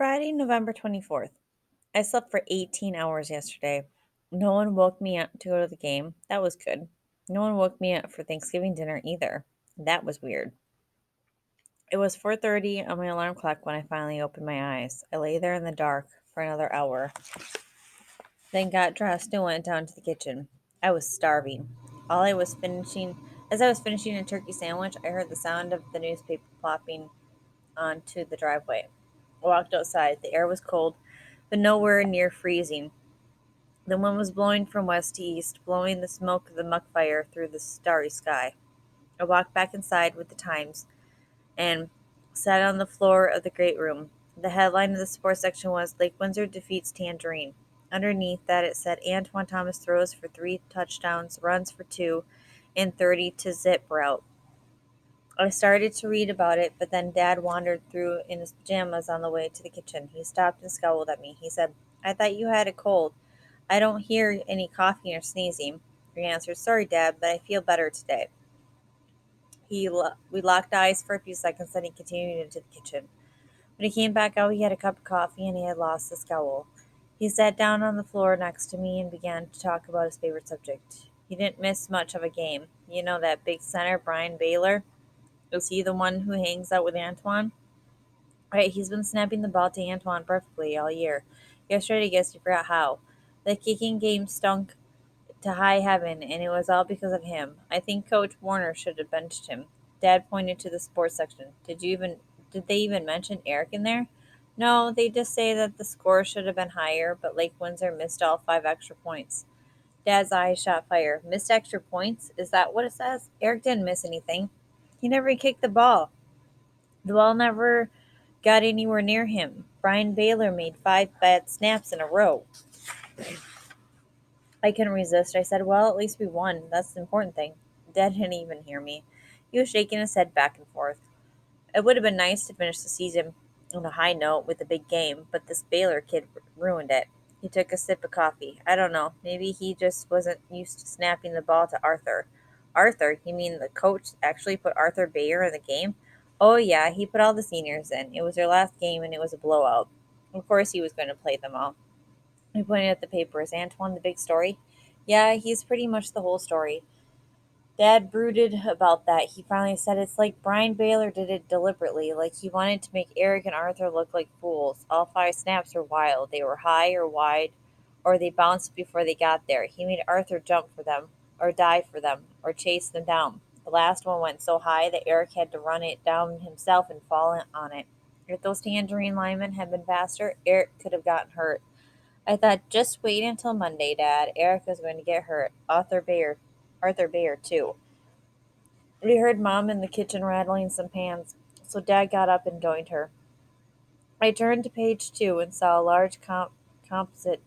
Friday, November 24th. I slept for 18 hours yesterday. No one woke me up to go to the game. That was good. No one woke me up for Thanksgiving dinner either. That was weird. It was 4:30 on my alarm clock when I finally opened my eyes. I lay there in the dark for another hour, then got dressed and went down to the kitchen. I was starving. All I was finishing As I was finishing a turkey sandwich, I heard the sound of the newspaper plopping onto the driveway. I walked outside. The air was cold, but nowhere near freezing. The wind was blowing from west to east, blowing the smoke of the muck fire through the starry sky. I walked back inside with the Times and sat on the floor of the great room. The headline of the sports section was Lake Windsor defeats Tangerine. Underneath that it said Antoine Thomas throws for 3 touchdowns, runs for 2, and 30 to zip route. I started to read about it, but then Dad wandered through in his pajamas on the way to the kitchen. He stopped and scowled at me. He said, "I thought you had a cold." "I don't hear any coughing or sneezing." I answered, "Sorry, Dad, but I feel better today." We locked eyes for a few seconds, then he continued into the kitchen. When he came back out, he had a cup of coffee and he had lost the scowl. He sat down on the floor next to me and began to talk about his favorite subject. He didn't miss much of a game. You know that big center, Brian Baylor? Is he the one who hangs out with Antoine? Right, he's been snapping the ball to Antoine perfectly all year. Yesterday, I guess you forgot how. The kicking game stunk to high heaven, and it was all because of him. I think Coach Warner should have benched him. Dad pointed to the sports section. Did they even mention Eric in there? No, they just say that the score should have been higher, but Lake Windsor missed all 5 extra points. Dad's eyes shot fire. Missed extra points? Is that what it says? Eric didn't miss anything. He never kicked the ball. The ball never got anywhere near him. Brian Baylor made 5 bad snaps in a row. I couldn't resist. I said, "Well, at least we won. That's the important thing." Dad didn't even hear me. He was shaking his head back and forth. It would have been nice to finish the season on a high note with a big game, but this Baylor kid ruined it. He took a sip of coffee. I don't know. Maybe he just wasn't used to snapping the ball to Arthur. Arthur? You mean the coach actually put Arthur Bayer in the game? Oh, yeah, he put all the seniors in. It was their last game and it was a blowout. Of course, he was going to play them all. He pointed at the paper. Is Antoine the big story? Yeah, he's pretty much the whole story. Dad brooded about that. He finally said it's like Brian Baylor did it deliberately, like he wanted to make Eric and Arthur look like fools. All 5 snaps were wild. They were high or wide, or they bounced before they got there. He made Arthur jump for them, or dive for them, or chase them down. The last one went so high that Eric had to run it down himself and fall on it. If those tangerine linemen had been faster, Eric could have gotten hurt. I thought, just wait until Monday, Dad. Eric is going to get hurt. Arthur Bayer, too. We heard Mom in the kitchen rattling some pans, so Dad got up and joined her. I turned to page 2 and saw a large composite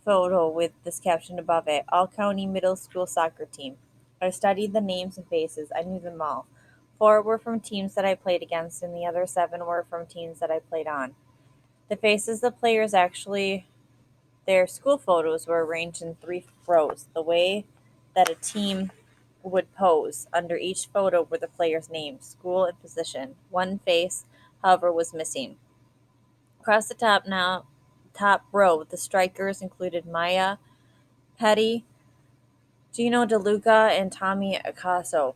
photo with this caption above it: All County Middle School Soccer Team. I studied the names and faces. I knew them all. 4 were from teams that I played against, and the other 7 were from teams that I played on. The faces of players actually Their school photos were arranged in 3 rows, the way that a team would pose. Under each photo were the player's name, school, and position. One face, however, was missing. Across the top row, the strikers included Maya Petty, Gino DeLuca, and Tommy Acaso.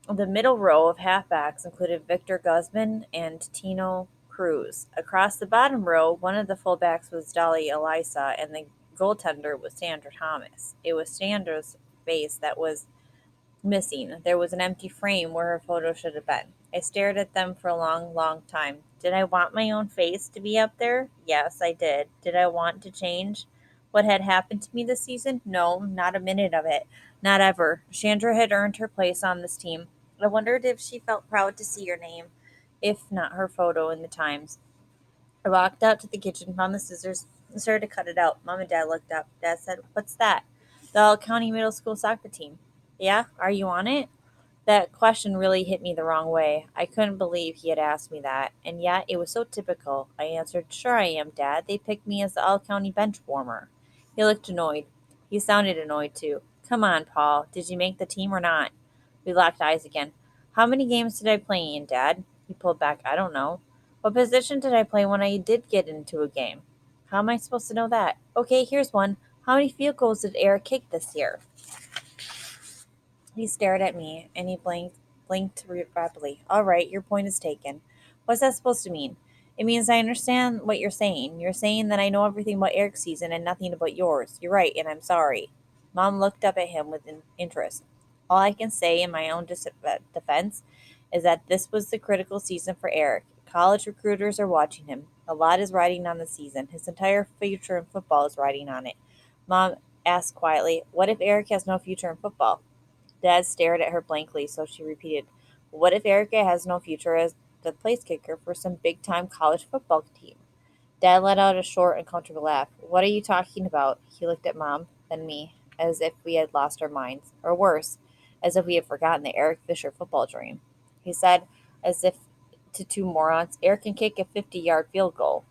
The middle row of halfbacks included Victor Guzman and Tino Cruz. Across the bottom row, one of the fullbacks was Dolly Elisa, and the goaltender was Sandra Thomas. It was Sandra's face that was missing. There was an empty frame where her photo should have been. I stared at them for a long, long time. Did I want my own face to be up there? Yes, I did. Did I want to change what had happened to me this season? No, not a minute of it. Not ever. Chandra had earned her place on this team. I wondered if she felt proud to see her name, if not her photo in the Times. I walked out to the kitchen, found the scissors, and started to cut it out. Mom and Dad looked up. Dad said, "What's that?" "The All County Middle School soccer team." "Yeah? Are you on it?" That question really hit me the wrong way. I couldn't believe he had asked me that, and yet it was so typical. I answered, "Sure I am, Dad. They picked me as the all-county bench warmer." He looked annoyed. He sounded annoyed, too. "Come on, Paul. Did you make the team or not?" We locked eyes again. "How many games did I play in, Dad?" He pulled back. "I don't know." What position did I play when I did get into a game? How am I supposed to know that? Okay, here's one. How many field goals did Eric kick this year? He stared at me, and he blinked rapidly. All right, your point is taken. What's that supposed to mean? It means I understand what you're saying. You're saying that I know everything about Eric's season and nothing about yours. You're right, and I'm sorry. Mom looked up at him with interest. All I can say in my own defense is that this was the critical season for Eric. College recruiters are watching him. A lot is riding on the season. His entire future in football is riding on it. Mom asked quietly, what if Eric has no future in football? Dad stared at her blankly, so she repeated, what if Erica has no future as the place kicker for some big time college football team? Dad let out a short, uncomfortable laugh. What are you talking about? He looked at Mom, then me, as if we had lost our minds, or worse, as if we had forgotten the Eric Fisher football dream. He said, as if to two morons, Eric can kick a 50-yard field goal.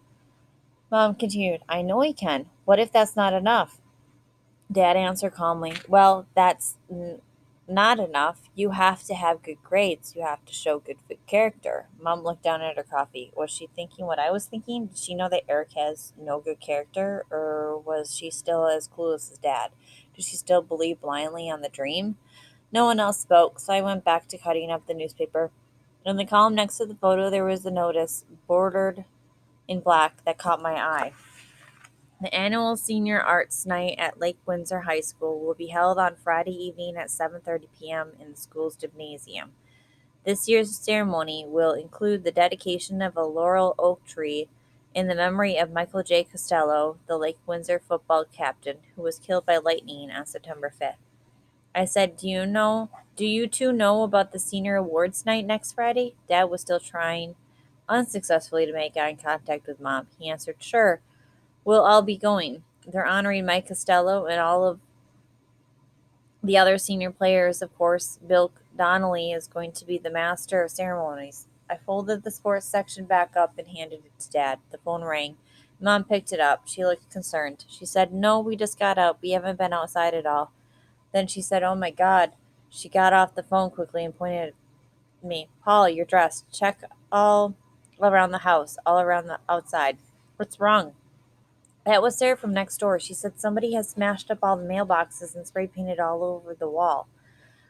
Mom continued, I know he can. What if that's not enough? Dad answered calmly, well, that's not enough. You have to have good grades. You have to show good character. Mom looked down at her coffee. Was she thinking what I was thinking? Did she know that Eric has no good character? Or was she still as clueless as Dad? Did she still believe blindly on the dream? No one else spoke, so I went back to cutting up the newspaper. In the column next to the photo, there was a notice, bordered in black, that caught my eye. The annual Senior Arts Night at Lake Windsor High School will be held on Friday evening at 7:30 p.m. in the school's gymnasium. This year's ceremony will include the dedication of a laurel oak tree in the memory of Michael J. Costello, the Lake Windsor football captain who was killed by lightning on September 5th. I said, do you two know about the senior awards night next Friday? Dad was still trying unsuccessfully to make eye contact with Mom. He answered, sure. We'll all be going. They're honoring Mike Costello and all of the other senior players, of course. Bill Donnelly is going to be the master of ceremonies. I folded the sports section back up and handed it to Dad. The phone rang. Mom picked it up. She looked concerned. She said, no, we just got up. We haven't been outside at all. Then she said, oh my God. She got off the phone quickly and pointed at me. Paul, you're dressed. Check all around the house, all around the outside. What's wrong? That was Sarah from next door. She said somebody has smashed up all the mailboxes and spray painted all over the wall.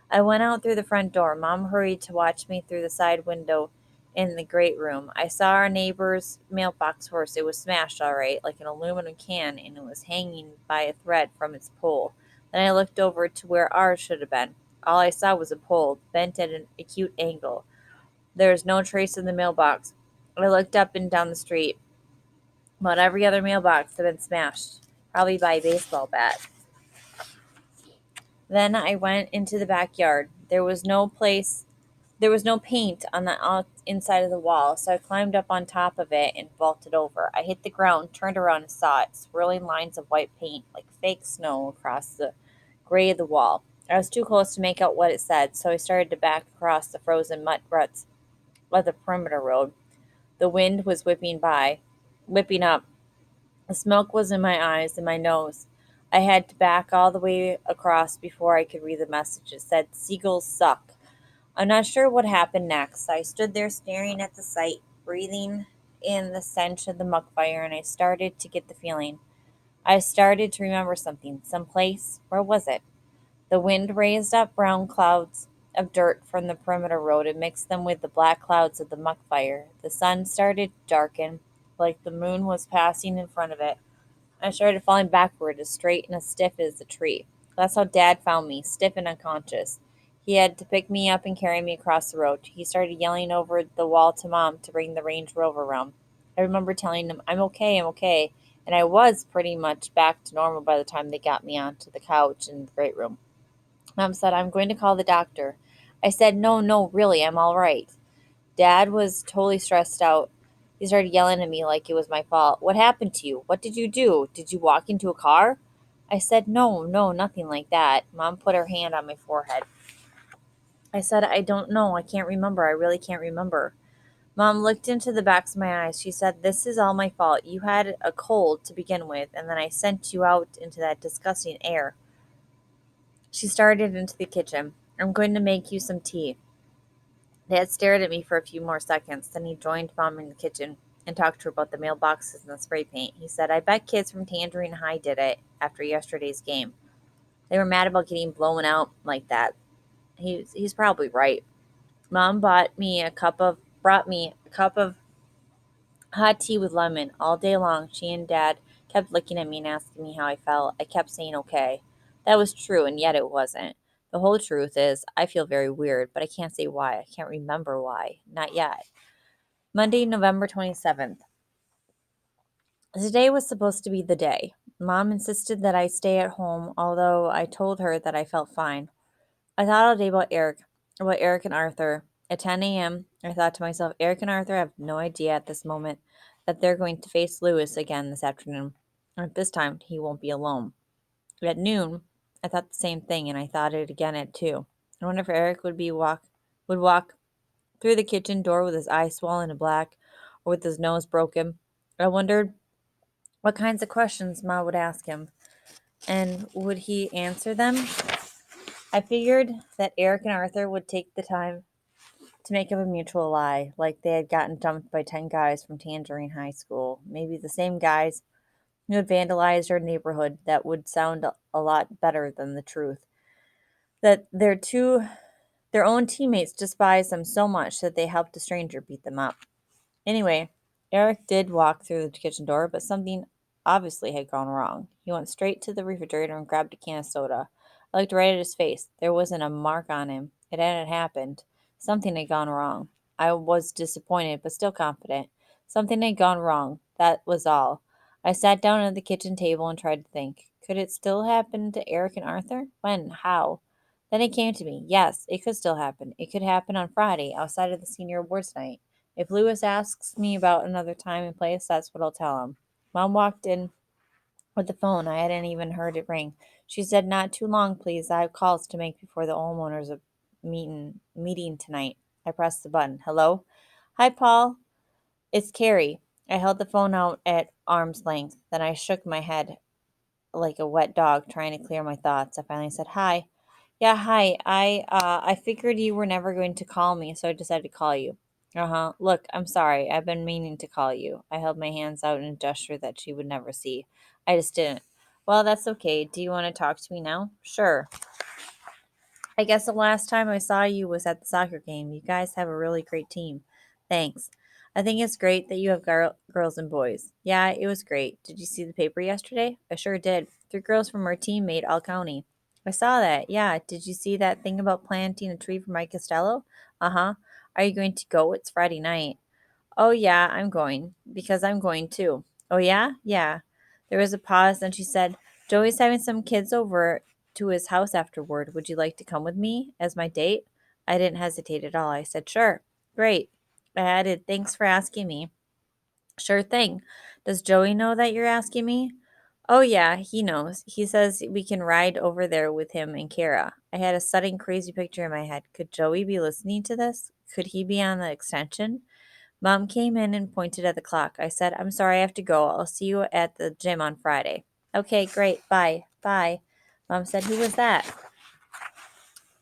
I went out through the front door. Mom hurried to watch me through the side window in the great room. I saw our neighbor's mailbox first. It was smashed all right, like an aluminum can, and it was hanging by a thread from its pole. Then I looked over to where ours should have been. All I saw was a pole, bent at an acute angle. There was no trace of the mailbox. I looked up and down the street. About every other mailbox had been smashed, probably by a baseball bat. Then I went into the backyard. There was no paint on the inside of the wall, so I climbed up on top of it and vaulted over. I hit the ground, turned around, and saw it, swirling lines of white paint like fake snow across the gray of the wall. I was too close to make out what it said, so I started to back across the frozen mud ruts of the perimeter road. The wind was whipping up. The smoke was in my eyes and my nose. I had to back all the way across before I could read the message. It said, Seagulls suck. I'm not sure what happened next. I stood there staring at the sight, breathing in the stench of the muck fire, and I started to get the feeling. I started to remember something, someplace. Where was it? The wind raised up brown clouds of dirt from the perimeter road and mixed them with the black clouds of the muck fire. The sun started to darken, like the moon was passing in front of it. I started falling backward, as straight and as stiff as a tree. That's how Dad found me, stiff and unconscious. He had to pick me up and carry me across the road. He started yelling over the wall to Mom to bring the Range Rover around. I remember telling him, I'm okay, and I was pretty much back to normal by the time they got me onto the couch in the great room. Mom said, I'm going to call the doctor. I said, no, really, I'm all right. Dad was totally stressed out. He started yelling at me like it was my fault. What happened to you? What did you do? Did you walk into a car? I said, no, nothing like that. Mom put her hand on my forehead. I said, I don't know. I can't remember. I really can't remember. Mom looked into the backs of my eyes. She said, this is all my fault. You had a cold to begin with, and then I sent you out into that disgusting air. She started into the kitchen. I'm going to make you some tea. Dad stared at me for a few more seconds, then he joined Mom in the kitchen and talked to her about the mailboxes and the spray paint. He said, I bet kids from Tangerine High did it after yesterday's game. They were mad about getting blown out like that. He's probably right. Mom brought me a cup of hot tea with lemon all day long. She and Dad kept looking at me and asking me how I felt. I kept saying okay. That was true, and yet it wasn't. The whole truth is, I feel very weird, but I can't say why. I can't remember why. Not yet. Monday, November 27th. Today was supposed to be the day. Mom insisted that I stay at home, although I told her that I felt fine. I thought all day about Eric and Arthur. At 10 a.m., I thought to myself, Eric and Arthur have no idea at this moment that they're going to face Lewis again this afternoon. And this time, he won't be alone. At noon, I thought the same thing, and I thought it again at 2. I wonder if Eric would walk through the kitchen door with his eyes swollen and black, or with his nose broken. I wondered what kinds of questions Ma would ask him, and would he answer them? I figured that Eric and Arthur would take the time to make up a mutual lie, like they had gotten dumped by 10 guys from Tangerine High School. Maybe the same guys who had vandalized our neighborhood. That would sound a lot better than the truth. That their own teammates despised them so much that they helped a stranger beat them up. Anyway, Eric did walk through the kitchen door, but something obviously had gone wrong. He went straight to the refrigerator and grabbed a can of soda. I looked right at his face. There wasn't a mark on him. It hadn't happened. Something had gone wrong. I was disappointed, but still confident. Something had gone wrong. That was all. I sat down at the kitchen table and tried to think. Could it still happen to Eric and Arthur? When? How? Then it came to me. Yes, it could still happen. It could happen on Friday, outside of the senior awards night. If Lewis asks me about another time and place, that's what I'll tell him. Mom walked in with the phone. I hadn't even heard it ring. She said, Not too long, please. I have calls to make before the homeowners of meeting tonight. I pressed the button. Hello? Hi, Paul. It's Carrie. I held the phone out at arm's length. Then I shook my head like a wet dog trying to clear my thoughts. I finally said, Hi. Yeah, hi. I figured you were never going to call me, so I decided to call you. Uh-huh. Look, I'm sorry. I've been meaning to call you. I held my hands out in a gesture that she would never see. I just didn't. Well, that's okay. Do you want to talk to me now? Sure. I guess the last time I saw you was at the soccer game. You guys have a really great team. Thanks. I think it's great that you have girls and boys. Yeah, it was great. Did you see the paper yesterday? I sure did. 3 girls from our team made all county. I saw that. Yeah. Did you see that thing about planting a tree for Mike Costello? Uh huh. Are you going to go? It's Friday night. Oh, yeah, I'm going, because I'm going too. Oh, yeah? Yeah. There was a pause, then she said, Joey's having some kids over to his house afterward. Would you like to come with me as my date? I didn't hesitate at all. I said, Sure. Great. I added, Thanks for asking me. Sure thing. Does Joey know that you're asking me? Oh, yeah, he knows. He says we can ride over there with him and Kara. I had a sudden crazy picture in my head. Could Joey be listening to this? Could he be on the extension? Mom came in and pointed at the clock. I said, I'm sorry, I have to go. I'll see you at the gym on Friday. Okay, great. Bye. Bye. Mom said, Who was that?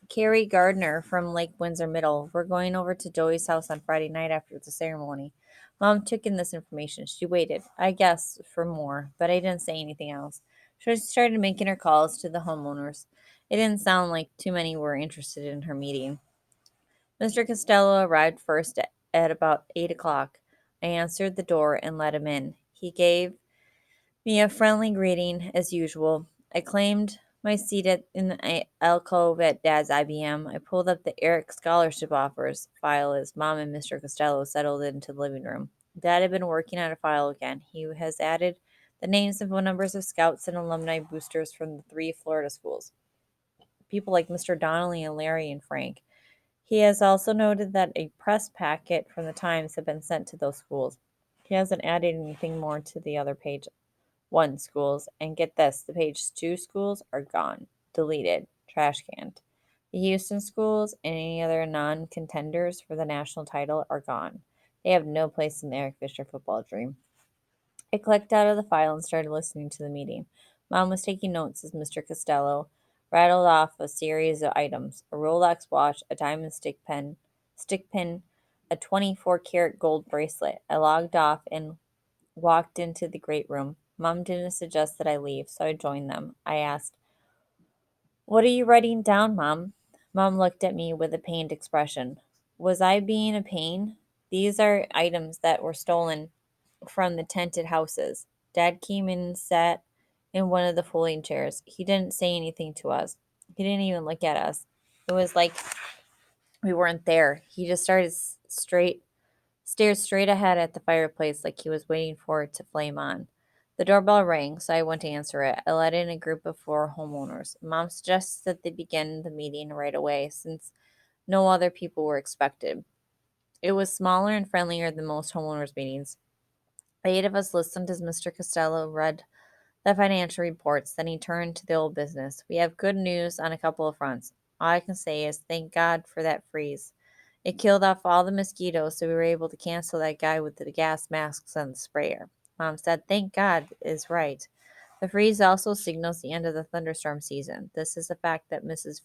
Carrie Gardner from Lake Windsor Middle. We're going over to Joey's house on Friday night after the ceremony. Mom took in this information. She waited, I guess, for more, but I didn't say anything else. She started making her calls to the homeowners. It didn't sound like too many were interested in her meeting. Mr. Costello arrived first at about 8 o'clock. I answered the door and let him in. He gave me a friendly greeting as usual. I claimed my seat in the alcove at Dad's IBM. I pulled up the Eric scholarship offers file as Mom and Mr. Costello settled into the living room. Dad had been working on a file again. He has added the names and phone numbers of scouts and alumni boosters from the 3 Florida schools. People like Mr. Donnelly and Larry and Frank. He has also noted that a press packet from the Times had been sent to those schools. He hasn't added anything more to the other page 1 schools, and get this, the page 2 schools are gone, deleted, trash canned. The Houston schools and any other non contenders for the national title are gone. They have no place in the Eric Fisher football dream. I clicked out of the file and started listening to the meeting. Mom was taking notes as Mr. Costello rattled off a series of items: a Rolex watch, a diamond stick pin, a 24-karat gold bracelet. I logged off and walked into the great room. Mom didn't suggest that I leave, so I joined them. I asked, "What are you writing down, Mom?" Mom looked at me with a pained expression. Was I being a pain? These are items that were stolen from the tented houses. Dad came in and sat in one of the folding chairs. He didn't say anything to us. He didn't even look at us. It was like we weren't there. He just stared straight ahead at the fireplace like he was waiting for it to flame on. The doorbell rang, so I went to answer it. I let in a group of 4 homeowners. Mom suggested that they begin the meeting right away since no other people were expected. It was smaller and friendlier than most homeowners meetings. The 8 of us listened as Mr. Costello read the financial reports. Then he turned to the old business. We have good news on a couple of fronts. All I can say is thank God for that freeze. It killed off all the mosquitoes, so we were able to cancel that guy with the gas masks and the sprayer. Mom said, "Thank God is right." The freeze also signals the end of the thunderstorm season. This is a fact that Mrs.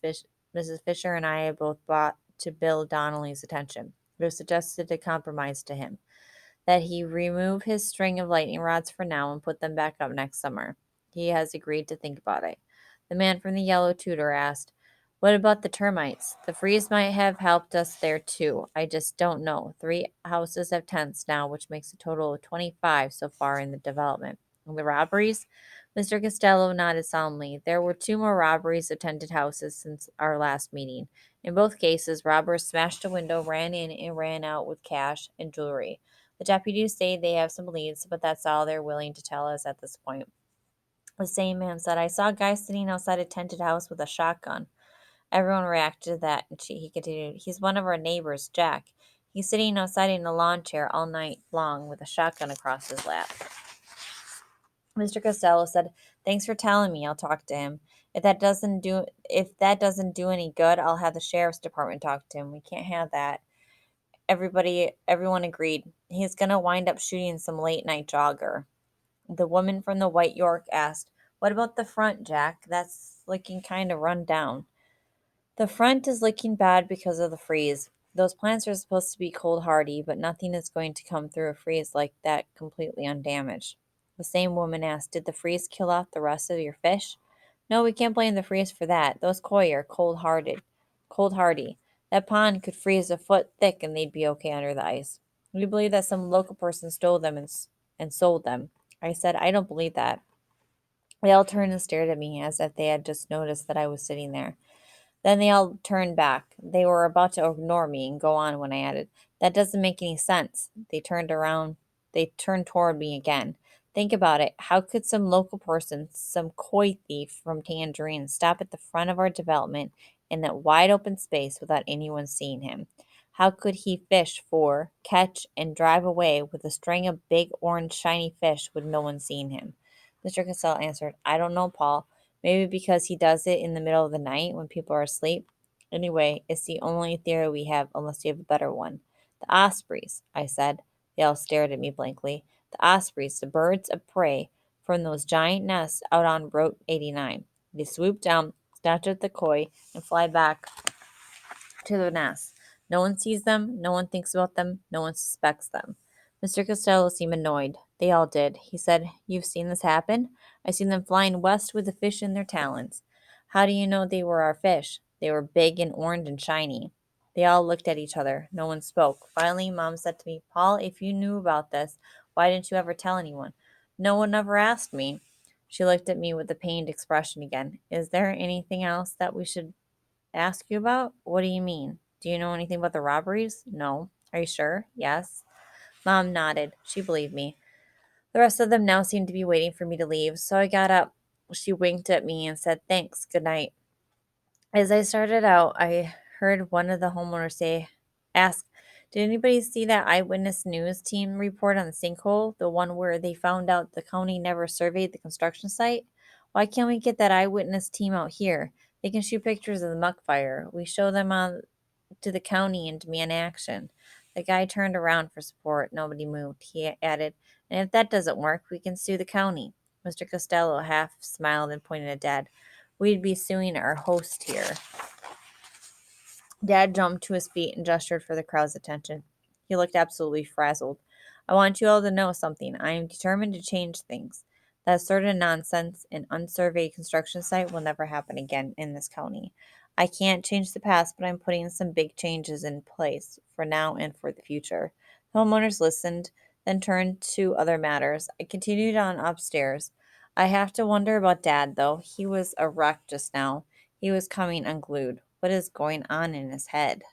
Fisher and I have both brought to Bill Donnelly's attention. We have suggested a compromise to him that he remove his string of lightning rods for now and put them back up next summer. He has agreed to think about it. The man from the yellow Tudor asked, "What about the termites? The freeze might have helped us there too. I just don't know. 3 houses have tents now, which makes a total of 25 so far in the development. And the robberies?" Mr. Costello nodded solemnly. There were 2 more robberies of tented houses since our last meeting. In both cases, robbers smashed a window, ran in, and ran out with cash and jewelry. The deputies say they have some leads, but that's all they're willing to tell us at this point. The same man said, "I saw a guy sitting outside a tented house with a shotgun." Everyone reacted to that, and he continued, "He's one of our neighbors, Jack. He's sitting outside in a lawn chair all night long with a shotgun across his lap." Mr. Costello said, "Thanks for telling me. I'll talk to him. If that doesn't do any good, I'll have the sheriff's department talk to him. We can't have that." Everyone agreed. He's gonna wind up shooting some late night jogger. The woman from the White York asked, "What about the front, Jack? That's looking kind of run down." "The front is looking bad because of the freeze. Those plants are supposed to be cold hardy, but nothing is going to come through a freeze like that completely undamaged." The same woman asked, "Did the freeze kill off the rest of your fish?" "No, we can't blame the freeze for that. Those koi are cold hardy. That pond could freeze a foot thick and they'd be okay under the ice. We believe that some local person stole them and sold them." I said, "I don't believe that." They all turned and stared at me as if they had just noticed that I was sitting there. Then they all turned back. They were about to ignore me and go on when I added, "That doesn't make any sense." They turned around. They turned toward me again. "Think about it. How could some local person, some koi thief from Tangerine, stop at the front of our development in that wide open space without anyone seeing him? How could he fish for, catch, and drive away with a string of big orange shiny fish with no one seeing him?" Mr. Cassell answered, "I don't know, Paul. Maybe because he does it in the middle of the night when people are asleep. Anyway, it's the only theory we have unless you have a better one." "The ospreys," I said. They all stared at me blankly. "The ospreys, the birds of prey from those giant nests out on Route 89. They swoop down, snatch at the koi, and fly back to the nest. No one sees them, no one thinks about them, no one suspects them." Mr. Costello seemed annoyed. They all did. He said, "You've seen this happen? I've seen them flying west with the fish in their talons." "How do you know they were our fish?" "They were big and orange and shiny." They all looked at each other. No one spoke. Finally, Mom said to me, "Paul, if you knew about this, why didn't you ever tell anyone?" "No one ever asked me." She looked at me with a pained expression again. "Is there anything else that we should ask you about?" "What do you mean? Do you know anything about the robberies?" "No." "Are you sure?" "Yes." Mom nodded. She believed me. The rest of them now seemed to be waiting for me to leave, so I got up. She winked at me and said, "Thanks, good night." As I started out, I heard one of the homeowners ask, "Did anybody see that Eyewitness News team report on the sinkhole? The one where they found out the county never surveyed the construction site? Why can't we get that eyewitness team out here? They can shoot pictures of the muck fire. We show them on to the county and demand action." The guy turned around for support. Nobody moved. He added, "And if that doesn't work, we can sue the county." Mr. Costello half smiled and pointed at Dad. "We'd be suing our host here." Dad jumped to his feet and gestured for the crowd's attention. He looked absolutely frazzled. I want you all to know something. I am determined to change things. That sort of nonsense, an unsurveyed construction site, will never happen again in this county. I can't change the past, but I'm putting some big changes in place for now and for the future. The homeowners listened, then turned to other matters. I continued on upstairs. I have to wonder about Dad, though. He was a wreck just now. He was coming unglued. What is going on in his head?